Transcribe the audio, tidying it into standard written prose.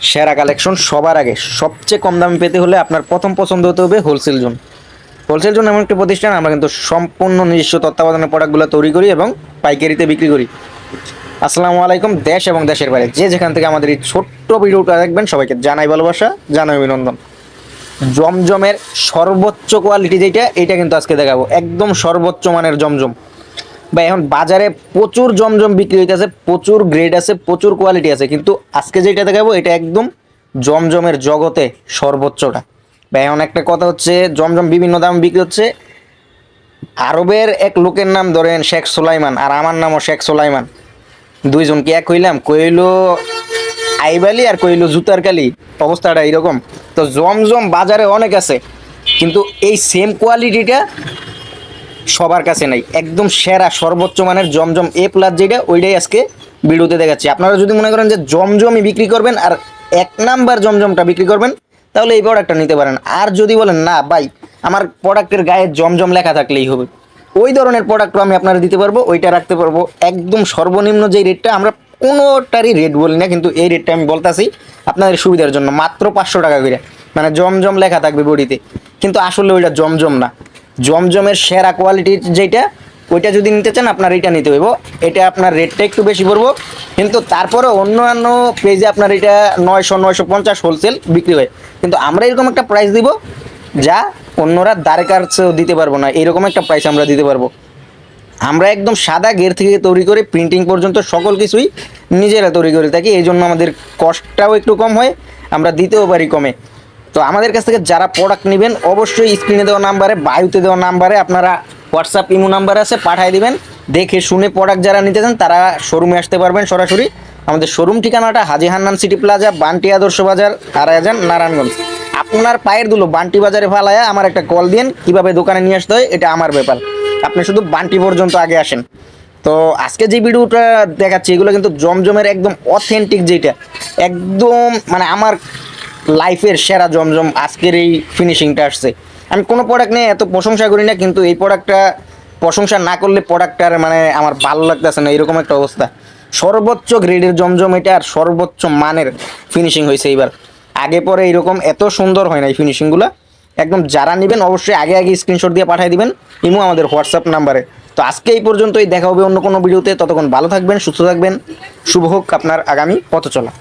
সেরা কালেকশন সবার আগে সবচেয়ে কম দামে পেতে হলে আপনার প্রথম পছন্দ হতে হবে হোলসেল জোন। হোলসেল জোন এমন একটি প্রতিষ্ঠান, আমরা কিন্তু সম্পূর্ণ নিজস্ব তত্ত্বাবধানে প্রোডাক্টগুলো তৈরি করি এবং পাইকারিতে বিক্রি করি। আসসালামু আলাইকুম, দেশ এবং দেশের বাইরে যে যেখান থেকে আমাদের এই ছোট্ট ভিডিওটা দেখবেন সবাইকে জানাই ভালোবাসা, জানাই অভিনন্দন। জমজমের সর্বোচ্চ কোয়ালিটি যেটা, এটা কিন্তু আজকে দেখাবো, একদম সর্বোচ্চ মানের জমজম। বা এখন বাজারে প্রচুর জমজম বিক্রি হইতেছে, প্রচুর গ্রেড আছে, প্রচুর কোয়ালিটি আছে, কিন্তু আজকে যেটা দেখাবো এটা একদম জমজমের জগতে সর্বোচ্চটা। বা এখন একটা কথা হচ্ছে, জমজম বিভিন্ন দাম বিক্রি হচ্ছে। আরবের এক লোকের নাম ধরেন শেখ সোলাইমান, আর আমার নামও শেখ সোলাইমান, দুইজন কি এক হইলাম? কইলো আইবালি আর কইলো জুতার কালি, অবস্থাটা এরকম। তো জমজম বাজারে অনেক আছে, কিন্তু এই সেম কোয়ালিটিটা সবার কাছে নাই। একদম সেরা সর্বোচ্চ মানের জমজম এ প্লাস যেটা, ওইটাই আজকে ভিডিওতে দেখাচ্ছি। আপনারা যদি মনে করেন যে জমজমই বিক্রি করবেন আর এক নাম্বার জমজমটা বিক্রি করবেন, তাহলে এই প্রোডাক্টটা নিতে পারেন। আর যদি বলেন না ভাই, আমার প্রোডাক্টের গায়ে জমজম লেখা থাকলেই হবে, ওই ধরনের প্রোডাক্টও আমি আপনারা দিতে পারবো, ওইটা রাখতে পারবো। একদম সর্বনিম্ন যেই রেটটা, আমরা কোনোটারই রেট বলি না, কিন্তু এই রেটটা আমি বলতেছি আপনাদের সুবিধার জন্য, মাত্র 500 টাকা করে। মানে জমজম লেখা থাকবে বডিতে, কিন্তু আসলে ওইটা জমজম না। জমজমের সেরা কোয়ালিটির যেটা, ওইটা যদি নিতে চান আপনার এটা নিতে হইব। এটা আপনার রেটটা একটু বেশি পড়বো, কিন্তু তারপরে অন্যান্য পেজে আপনার এটা 900-950 হোলসেল বিক্রি হয়, কিন্তু আমরা এরকম একটা প্রাইস দিব যা অন্যরা দ্বারে কাছেও দিতে পারবো না, এরকম একটা প্রাইস আমরা দিতে পারবো। আমরা একদম সাদা গের থেকে তৈরি করে প্রিন্টিং পর্যন্ত সকল কিছুই নিজেরা তৈরি করে থাকি, এই জন্য আমাদের কস্টটাও একটু কম হয়, আমরা দিতেও পারি কমে। তো আমাদের কাছ থেকে যারা প্রোডাক্ট নেবেন, অবশ্যই স্ক্রিনে দেওয়া নাম্বারে, বায়ুতে দেওয়া নাম্বারে আপনারা হোয়াটসঅ্যাপ ইমো নাম্বার আছে, পাঠিয়ে দিবেন। দেখে শুনে প্রোডাক্ট যারা নিতে চান তারা শোরুমে আসতে পারবেন সরাসরি। আমাদের শোরুম ঠিকানাটা হাজী হান্নান সিটি প্লাজা, বান্টি আদর্শ বাজার, আড়াইজান, নারায়ণগঞ্জ। আপনার পায়ের দুলো বান্টি বাজারে ফালায়া আমার একটা কল দিন, কীভাবে দোকানে নিয়ে আসতে হয় এটা আমার ব্যাপার, আপনি শুধু বান্টি পর্যন্ত আগে আসেন। তো আজকে যে ভিডিওটা দেখাচ্ছি, এগুলো কিন্তু জমজমের একদম অথেন্টিক, যেটা একদম মানে আমার লাইফের সেরা জমজম আজকের এই ফিনিশিংটা আসছে। আমি কোনো প্রোডাক্ট নিয়ে এত প্রশংসা করি না, কিন্তু এই প্রোডাক্টটা প্রশংসা না করলে প্রোডাক্টটার মানে আমার ভালো লাগতেছে না, এরকম একটা অবস্থা। সর্বোচ্চ গ্রেডের জমজম এটা, আর সর্বোচ্চ মানের ফিনিশিং হয়েছে এইবার। আগে পরে এরকম এত সুন্দর হয় না এই ফিনিশিংগুলো। একদম যারা নেবেন অবশ্যই আগে আগে স্ক্রিনশট দিয়ে পাঠিয়ে দিবেন ইমো আমাদের হোয়াটসঅ্যাপ নাম্বারে। তো আজকে এই পর্যন্তই, দেখা হবে অন্য কোনো ভিডিওতে। ততক্ষণ ভালো থাকবেন, সুস্থ থাকবেন। শুভ হোক আপনার আগামী পথ চলা।